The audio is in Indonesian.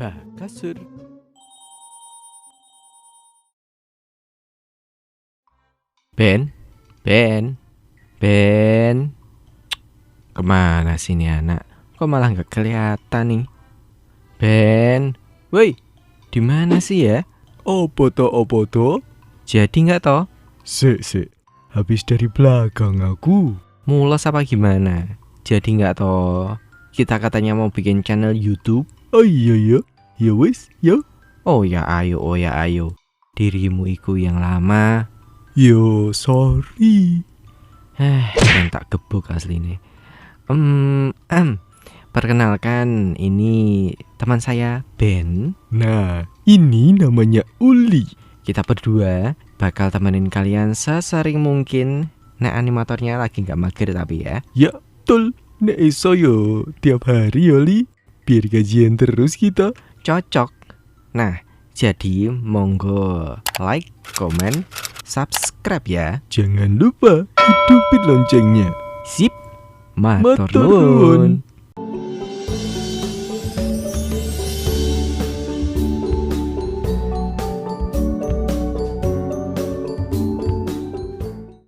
Bakasur. Ben, Ben, Ben. Kemana sih ini anak? Kok malah nggak kelihatan nih? Ben, woi, di mana sih ya? Opo to? Jadi nggak toh? Sik. Habis dari belakang aku. Mules apa gimana? Jadi nggak toh? Kita katanya mau bikin channel YouTube. Oh iya. Ya wis, yo. Oh ya ayo. Dirimu iku yang lama. Yo, sorry. Yang tak gebuk asli nih. Perkenalkan, ini teman saya Ben. Nah, ini namanya Uli. Kita berdua bakal temenin kalian sesering mungkin. Nah, animatornya lagi nggak mager tapi ya. Ya, betul. Nek iso yo tiap hari Oli. Biar gajian terus kita. Cocok. Nah, jadi monggo like, komen, subscribe ya. Jangan lupa hidupin loncengnya. Sip. Matur Matur nuwun. nuwun.